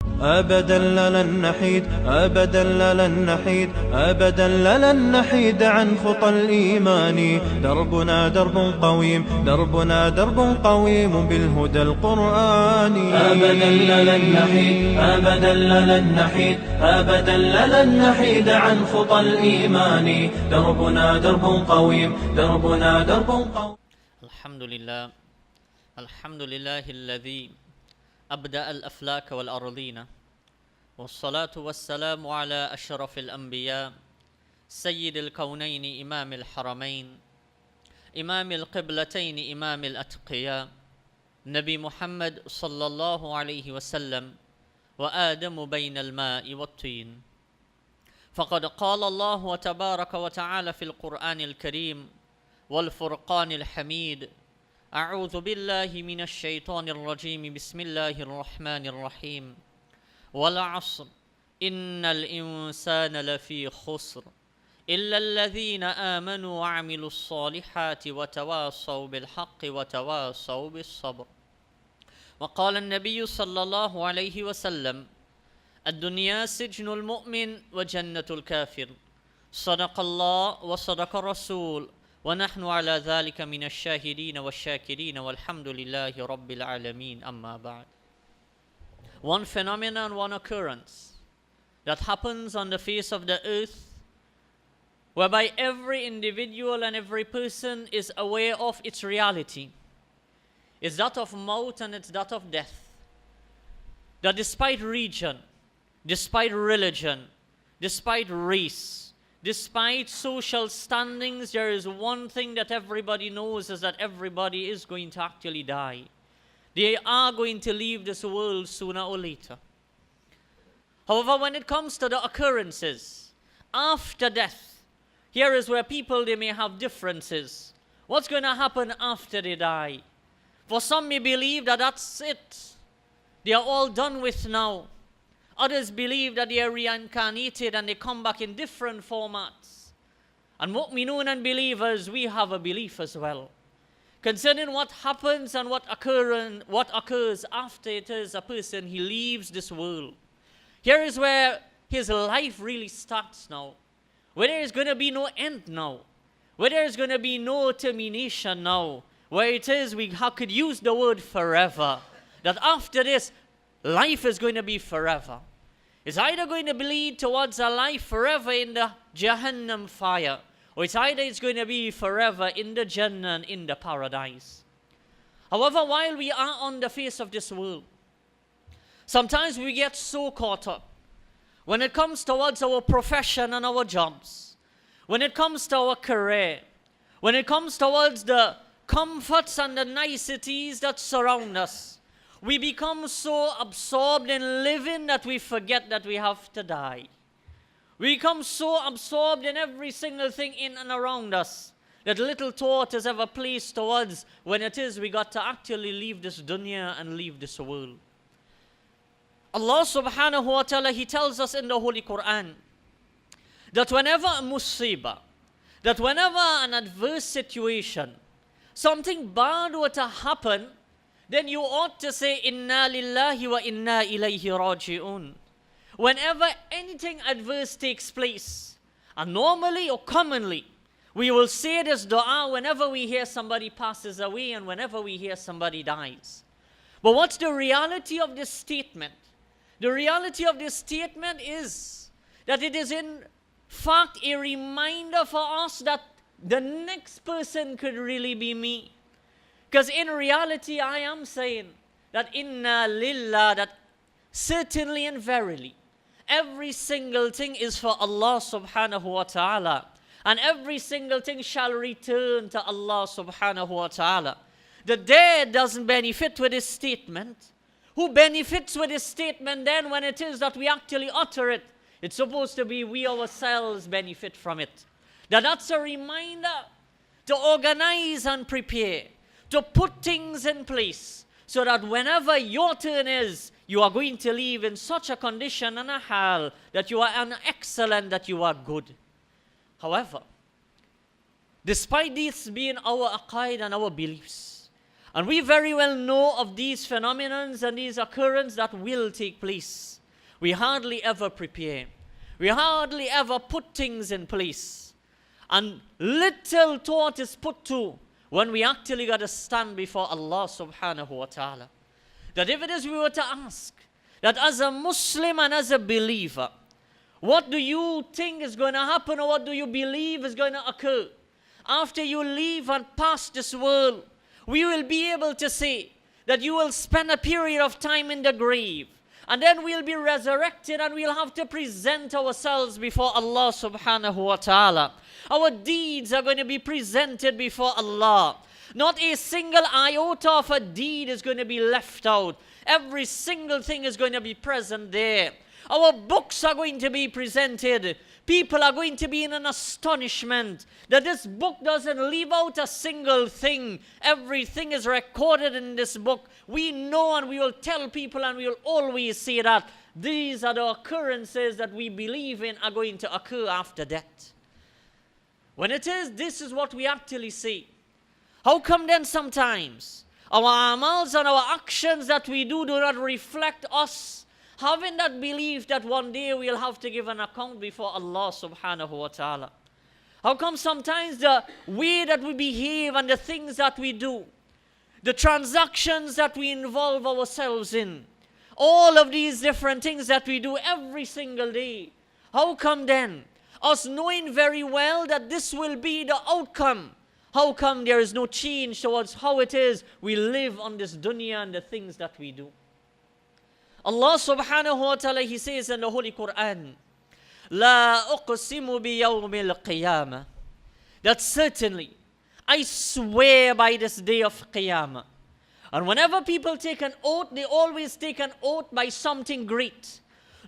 أبدا لن نحيد أبدا لن نحيد أبدا لن نحيد عن خطى الإيمان. دربنا درب قويم دربنا درب قويم بالهدى القرآني. أبدا لن نحيد أبدا لن نحيد أبدا لن نحيد عن خطى الإيمان. دربنا درب قويم دربنا درب قويم. الحمد لله الذي أبدأ الأفلاك والأرضين، والصلاة والسلام على أشرف الأنبياء سيد الكونين إمام الحرمين إمام القبلتين إمام الأتقياء نبي محمد صلى الله عليه وسلم، وآدم بين الماء والطين. فقد قال الله تبارك وتعالى في القرآن الكريم والفرقان الحميد: أعوذ بالله من الشيطان الرجيم، بسم الله الرحمن الرحيم. والعصر إن الإنسان لفي خسر إلا الذين آمنوا وعملوا الصالحات وتواصوا بالحق وتواصوا بالصبر. وقال النبي صلى الله عليه وسلم: الدنيا سجن المؤمن وجنة الكافر. صدق الله وصدق الرسول، ونحن على ذلك من الشاهدين والشاكرين والحمد لله رب العالمين. أما بعد. One phenomenon, one occurrence that happens on the face of the earth, whereby every individual and every person is aware of its reality, is that of maut and it's that of death. That despite region, despite religion, despite race, despite social standings, there is one thing that everybody knows, is that everybody is going to actually die. They are going to leave this world sooner or later. However, when it comes to the occurrences after death, here is where people, they may have differences. What's going to happen after they die? For some may believe that that's it. They are all done with now. Others believe that they are reincarnated and they come back in different formats. And mu'minun and believers, we have a belief as well concerning what happens and what occurs after it is a person, he leaves this world. Here is where his life really starts now, where there is going to be no end now, where there is going to be no termination now, where it is we could use the word forever, that after this, life is going to be forever. It's either going to lead towards a life forever in the Jahannam fire, or it's going to be forever in the Jannah, in the paradise. However, while we are on the face of this world, sometimes we get so caught up when it comes towards our profession and our jobs, when it comes to our career, when it comes towards the comforts and the niceties that surround us. We become so absorbed in living that we forget that we have to die. We become so absorbed in every single thing in and around us that little thought is ever placed towards when it is we got to actually leave this dunya and leave this world. Allah subhanahu wa ta'ala, He tells us in the Holy Quran that whenever a musibah, that whenever an adverse situation, something bad were to happen, then you ought to say, Inna lillahi wa inna ilayhi raji'un. Whenever anything adverse takes place, and normally or commonly, we will say this dua whenever we hear somebody passes away and whenever we hear somebody dies. But what's the reality of this statement? The reality of this statement is that it is in fact a reminder for us that the next person could really be me. Because in reality, I am saying that inna lillah, that certainly and verily, every single thing is for Allah subhanahu wa ta'ala. And every single thing shall return to Allah subhanahu wa ta'ala. The dead doesn't benefit with this statement. Who benefits with this statement then when it is that we actually utter it? It's supposed to be we ourselves benefit from it. That's a reminder to organize and prepare, to put things in place, so that whenever your turn is, you are going to leave in such a condition and a hal that you are an excellent, that you are good. However, despite this being our aqaid and our beliefs, And we very well know of these phenomena and these occurrences that will take place. We hardly ever prepare. We hardly ever put things in place. And little thought is put to when we actually got to stand before Allah subhanahu wa ta'ala. That if it is we were to ask, that as a Muslim and as a believer, what do you think is going to happen, or what do you believe is going to occur? After you leave and pass this world, we will be able to say that you will spend a period of time in the grave, and then we'll be resurrected and we'll have to present ourselves before Allah subhanahu wa ta'ala. Our deeds are going to be presented before Allah. Not a single iota of a deed is going to be left out. Every single thing is going to be present there. Our books are going to be presented. People are going to be in an astonishment that this book doesn't leave out a single thing. Everything is recorded in this book. We know, and we will tell people, and we will always say that these are the occurrences that we believe in are going to occur after death. When it is, this is what we actually see. How come then sometimes our amals and our actions that we do not reflect us having that belief that one day we'll have to give an account before Allah subhanahu wa ta'ala? How come sometimes the way that we behave and the things that we do, the transactions that we involve ourselves in, all of these different things that we do every single day, how come then, us knowing very well that this will be the outcome, how come there is no change towards how it is we live on this dunya and the things that we do? Allah subhanahu wa ta'ala, He says in the Holy Quran, La uqsimu bi yawmil qiyamah, that certainly I swear by this day of Qiyamah. And whenever people take an oath, they always take an oath by something great.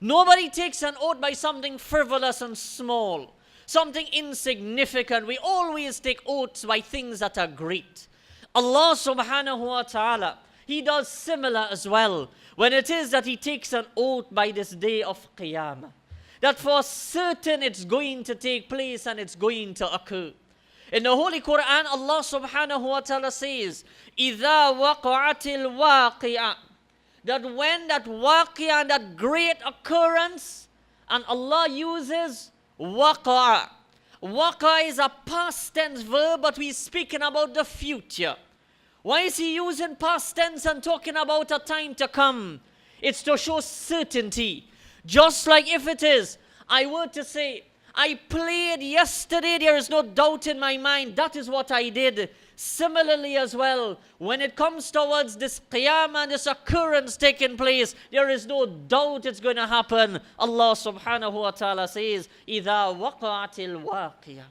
Nobody takes an oath by something frivolous and small, something insignificant. We always take oaths by things that are great. Allah subhanahu wa ta'ala, He does similar as well when it is that He takes an oath by this day of Qiyamah. That for certain it's going to take place and it's going to occur. In the Holy Quran, Allah subhanahu wa ta'ala says, إِذَا وَقَعَتِ الْوَاقِعَةِ, that when that waqia, that great occurrence, and Allah uses waqa. Waqa is a past tense verb, but we're speaking about the future. Why is He using past tense and talking about a time to come? It's to show certainty. Just like if it is, I were to say, I played yesterday, there is no doubt in my mind, that is what I did. Similarly as well, when it comes towards this qiyamah, this occurrence taking place, there is no doubt it's going to happen. Allah subhanahu wa ta'ala says, إِذَا وَقَعَتِ الْوَاقِيَةِ,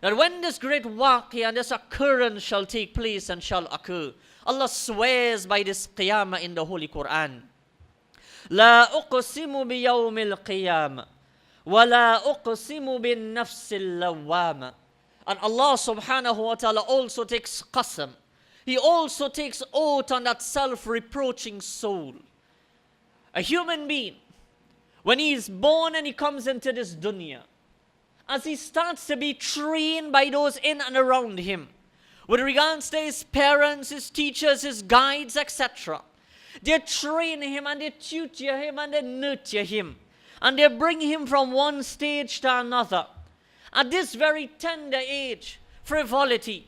that when this great waqiyah and this occurrence shall take place and shall occur, Allah swears by this qiyamah in the Holy Quran. لَا أُقْسِمُ بِيَوْمِ الْقِيَامَةِ وَلَا أُقْسِمُ بِالنَّفْسِ اللَّوَّامَةِ. And Allah subhanahu wa ta'ala also takes qasam. He also takes oath on that self-reproaching soul. A human being, when he is born and he comes into this dunya, as he starts to be trained by those in and around him, with regards to his parents, his teachers, his guides, etc., they train him and they tutor him and they nurture him. And they bring him from one stage to another. At this very tender age, frivolity,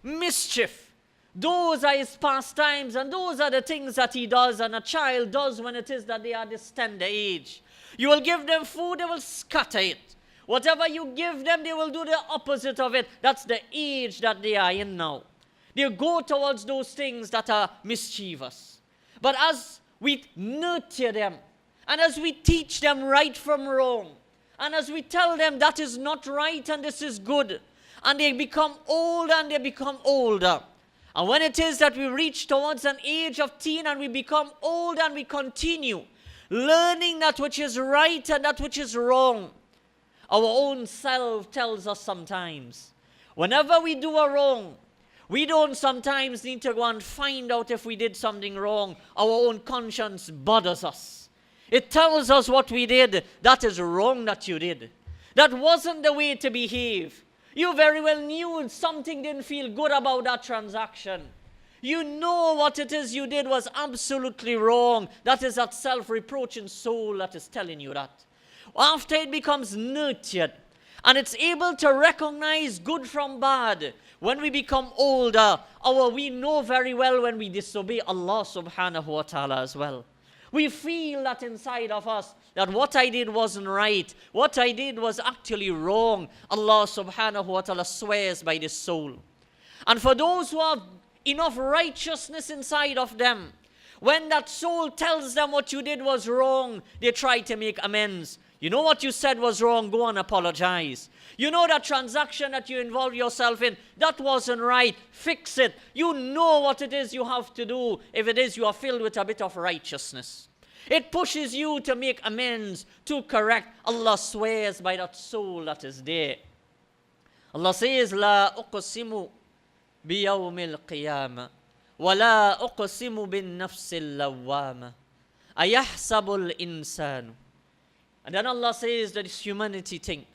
mischief, those are his pastimes and those are the things that he does and a child does when it is that they are this tender age. You will give them food, they will scatter it. Whatever you give them, they will do the opposite of it. That's the age that they are in now. They go towards those things that are mischievous. But as we nurture them, and as we teach them right from wrong, and as we tell them that is not right and this is good, and they become older and they become older. And when it is that we reach towards an age of teen and we become old and we continue learning that which is right and that which is wrong, our own self tells us sometimes, whenever we do a wrong, we don't sometimes need to go and find out if we did something wrong. Our own conscience bothers us. It tells us what we did. That is wrong that you did. That wasn't the way to behave. You very well knew something didn't feel good about that transaction. You know what it is you did was absolutely wrong. That is that self-reproaching soul that is telling you that. After it becomes nurtured, and it's able to recognize good from bad, when we become older, we know very well when we disobey Allah subhanahu wa ta'ala as well. We feel that inside of us, that what I did wasn't right. What I did was actually wrong. Allah subhanahu wa ta'ala swears by this soul. And for those who have enough righteousness inside of them, when that soul tells them what you did was wrong, they try to make amends. You know what you said was wrong, go and apologize. You know that transaction that you involved yourself in, that wasn't right, fix it. You know what it is you have to do if it is you are filled with a bit of righteousness. It pushes you to make amends, to correct. Allah swears by that soul that is there. Allah says, لا أقسم بيوم القيامة ولا أقسم بالنفس اللوامة أيحسب الإنسان. And then Allah says, does humanity think,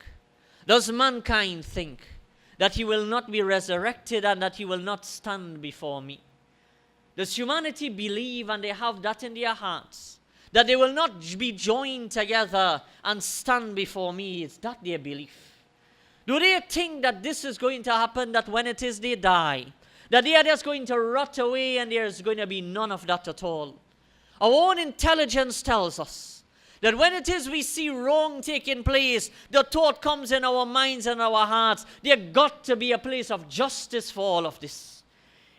does mankind think that he will not be resurrected and that he will not stand before me? Does humanity believe, and they have that in their hearts, that they will not be joined together and stand before me? Is that their belief? Do they think that this is going to happen, that when it is they die, that they are just going to rot away and there's going to be none of that at all? Our own intelligence tells us that when it is we see wrong taking place, the thought comes in our minds and our hearts, there got to be a place of justice for all of this.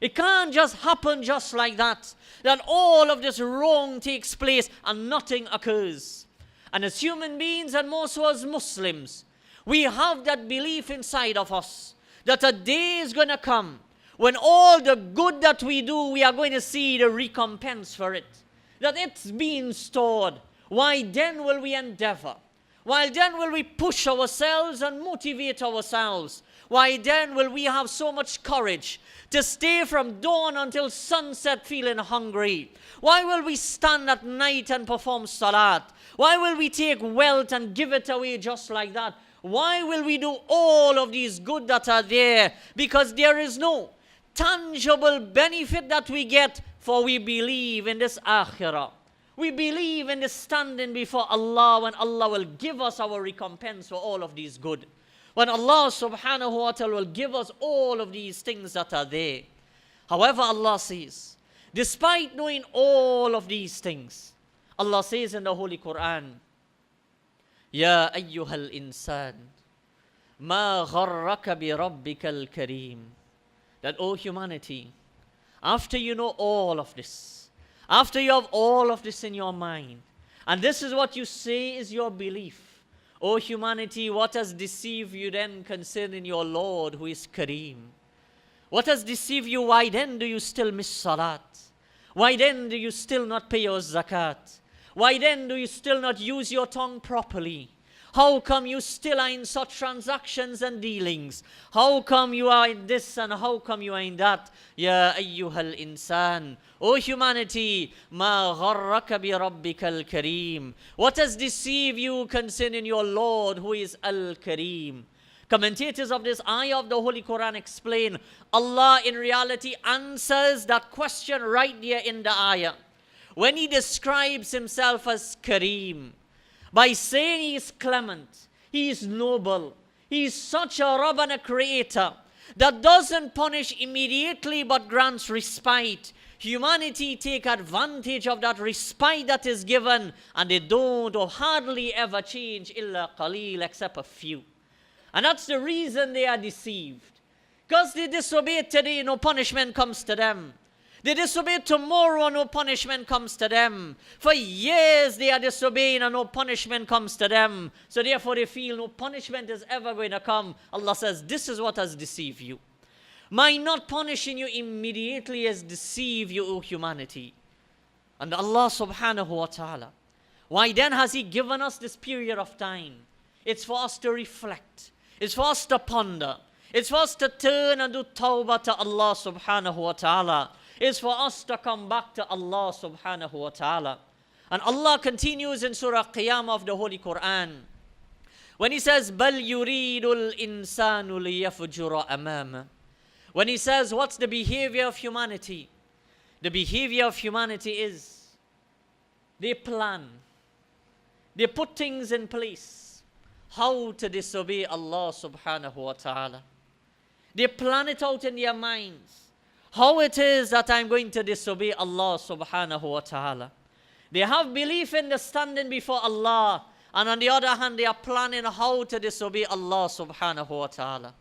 It can't just happen just like that, that all of this wrong takes place and nothing occurs. And as human beings, and more so as Muslims, we have that belief inside of us that a day is going to come when all the good that we do, we are going to see the recompense for it. That it's being stored. Why then will we endeavor? Why then will we push ourselves and motivate ourselves? Why then will we have so much courage to stay from dawn until sunset feeling hungry? Why will we stand at night and perform salat? Why will we take wealth and give it away just like that? Why will we do all of these good that are there? Because there is no tangible benefit that we get, for we believe in this akhirah. We believe in the standing before Allah, when Allah will give us our recompense for all of these good. When Allah subhanahu wa ta'ala will give us all of these things that are there. However, Allah says, despite knowing all of these things, Allah says in the Holy Quran, Ya ayyuhal insan, ma gharraka bi rabbikal kareem. That, O humanity, after you know all of this, after you have all of this in your mind, and this is what you say is your belief, O humanity, what has deceived you then concerning your Lord who is Kareem? What has deceived you? Why then do you still miss salat? Why then do you still not pay your zakat? Why then do you still not use your tongue properly? How come you still are in such transactions and dealings? How come you are in this and how come you are in that? Ya ayyuhal insan, O humanity, ma gharraka bi rabbikal kareem. What has deceived you concerning your Lord who is al-Kareem? Commentators of this ayah of the Holy Quran explain, Allah in reality answers that question right there in the ayah. When He describes Himself as Kareem, by saying He is clement, He is noble, He is such a Rabb and a creator that doesn't punish immediately but grants respite. Humanity take advantage of that respite that is given, and they don't or hardly ever change, illa qaleel, except a few. And that's the reason they are deceived. Because they disobey today, no punishment comes to them. They disobey tomorrow, no punishment comes to them. For years they are disobeying and no punishment comes to them. So therefore they feel no punishment is ever going to come. Allah says, this is what has deceived you. My not punishing you immediately has deceived you, O humanity. And Allah subhanahu wa ta'ala, why then has He given us this period of time? It's for us to reflect. It's for us to ponder. It's for us to turn and do tawbah to Allah subhanahu wa ta'ala. Is for us to come back to Allah subhanahu wa ta'ala. And Allah continues in Surah Qiyamah of the Holy Quran, when He says, بَلْ يُرِيدُ الْإِنسَانُ لِيَفْجُرَ أَمَامَ. When He says, what's the behavior of humanity? The behavior of humanity is they plan, they put things in place, how to disobey Allah subhanahu wa ta'ala. They plan it out in their minds, how it is that I'm going to disobey Allah subhanahu wa ta'ala. They have belief in the standing before Allah, and on the other hand, they are planning how to disobey Allah subhanahu wa ta'ala.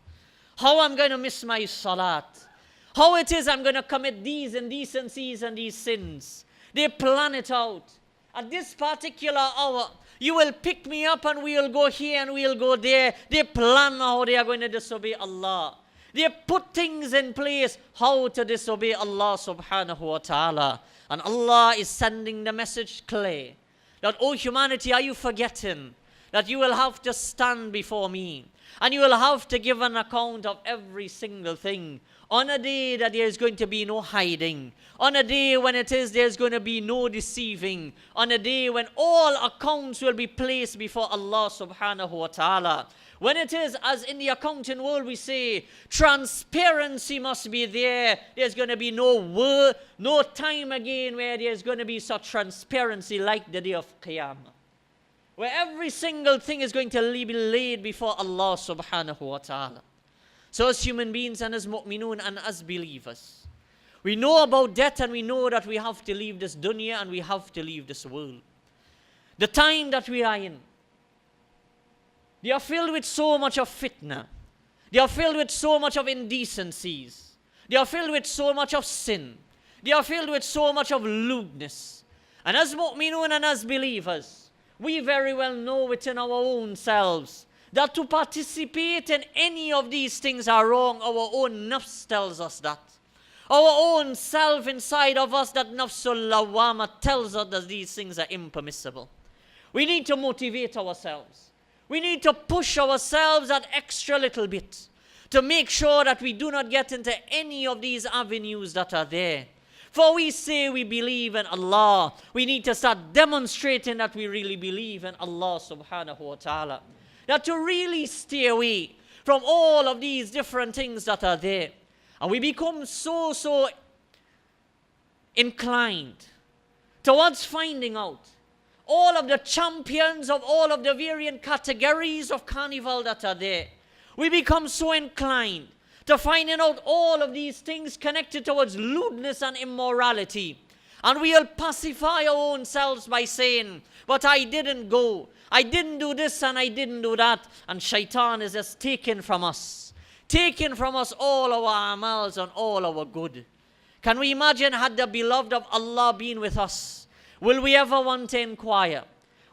How I'm going to miss my salat. How it is I'm going to commit these indecencies and these sins. They plan it out. At this particular hour, you will pick me up and we'll go here and we'll go there. They plan how they are going to disobey Allah. They put things in place how to disobey Allah subhanahu wa ta'ala. And Allah is sending the message clear that, oh humanity, are you forgetting that you will have to stand before me and you will have to give an account of every single thing on a day that there is going to be no hiding, on a day when there's going to be no deceiving, on a day when all accounts will be placed before Allah subhanahu wa ta'ala. When it is, as in the accounting world we say, transparency must be there. There's going to be no time again where there's going to be such transparency like the day of Qiyamah, where every single thing is going to be laid before Allah subhanahu wa ta'ala. So as human beings and as mu'minun and as believers, we know about death and we know that we have to leave this dunya and we have to leave this world. The time that we are in, they are filled with so much of fitna. They are filled with so much of indecencies. They are filled with so much of sin. They are filled with so much of lewdness. And as mu'minun and as believers, we very well know within our own selves that to participate in any of these things are wrong. Our own nafs tells us that. Our own self inside of us, that nafsul lawama, tells us that these things are impermissible. We need to motivate ourselves. We need to push ourselves that extra little bit to make sure that we do not get into any of these avenues that are there. For we say we believe in Allah. We need to start demonstrating that we really believe in Allah subhanahu wa ta'ala. That to really stay away from all of these different things that are there. And we become so inclined towards finding out all of the champions of all of the variant categories of carnival that are there. We become so inclined to finding out all of these things connected towards lewdness and immorality. And we'll pacify our own selves by saying, but I didn't go. I didn't do this and I didn't do that. And shaitan is just taken from us all our amals and all our good. Can we imagine had the beloved of Allah been with us? Will we ever want to inquire?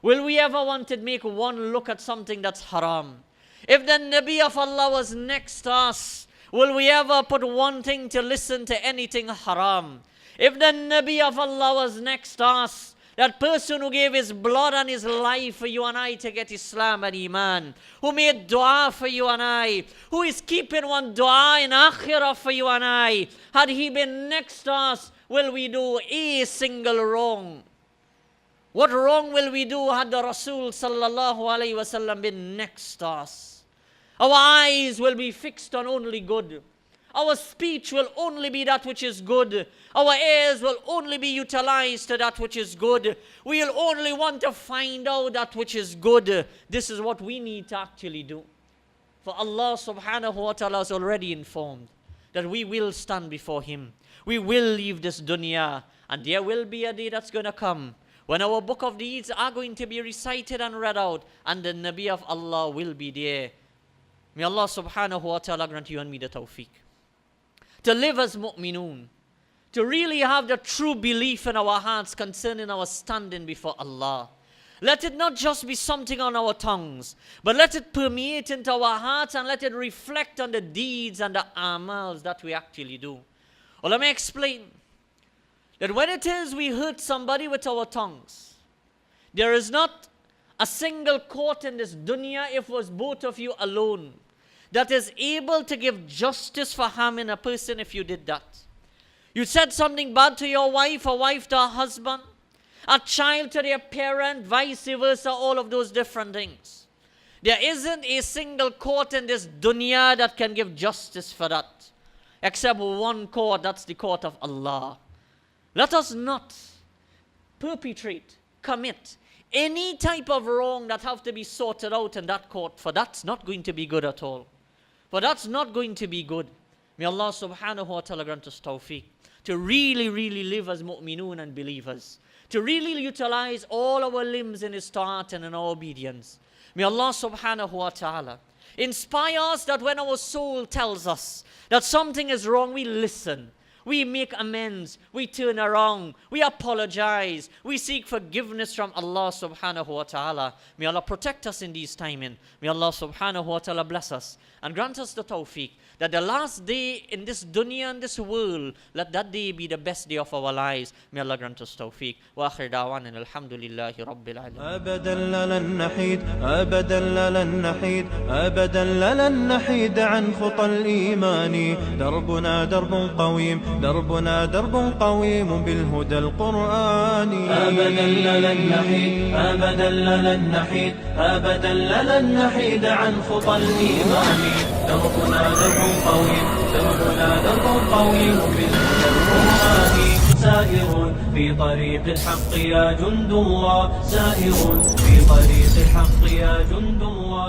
Will we ever want to make one look at something that's haram? If the Nabi of Allah was next to us, will we ever put one thing to listen to anything haram? If the Nabi of Allah was next to us, that person who gave his blood and his life for you and I to get Islam and Iman, who made dua for you and I, who is keeping one dua in akhirah for you and I, had he been next to us, will we do a single wrong? What wrong will we do had the Rasul sallallahu alayhi wasallam been next to us? Our eyes will be fixed on only good. Our speech will only be that which is good. Our ears will only be utilized to that which is good. We will only want to find out that which is good. This is what we need to actually do. For Allah subhanahu wa ta'ala has already informed that we will stand before Him. We will leave this dunya. And there will be a day that's going to come when our book of deeds are going to be recited and read out. And the Nabi of Allah will be there. May Allah subhanahu wa ta'ala grant you and me the tawfiq to live as mu'minun, to really have the true belief in our hearts concerning our standing before Allah. Let it not just be something on our tongues, but let it permeate into our hearts and let it reflect on the deeds and the amals that we actually do. Well, let me explain that when it is we hurt somebody with our tongues, there is not a single court in this dunya, if it was both of you alone, that is able to give justice for harming a person if you did that. You said something bad to your wife, a wife to a husband, a child to their parent, vice versa, all of those different things. There isn't a single court in this dunya that can give justice for that, except one court, that's the court of Allah. Let us not perpetrate, commit any type of wrong that have to be sorted out in that court, for that's not going to be good at all. For that's not going to be good. May Allah subhanahu wa ta'ala grant us tawfiq to really, really live as mu'minun and believers, to really utilize all our limbs in His ta'at and in our obedience. May Allah subhanahu wa ta'ala inspire us that when our soul tells us that something is wrong, we listen. We make amends, we turn around, we apologize, we seek forgiveness from Allah subhanahu wa ta'ala. May Allah protect us in these timing. May Allah subhanahu wa ta'ala bless us and grant us the tawfiq that the last day in this dunya and this world, let that day be the best day of our lives. May Allah grant us tawfiq. Wa akhir da'wan alhamdulillahi rabbil alamin. أبدا لن نحيد أبدا لن نحيد أبدا لن نحيد عن خطى الإيمان دربنا درب قويم دربنا درب قويم بالهدى القرآني أبدا لن نحيد أبدا لن نحيد أبدا لن نحيد عن خطى الإيمان دربنا درب قويم دربنا درب قويم بالهدى القرآني سائر في طريق الحق يا جند الله سائر في طريق الحق يا جند الله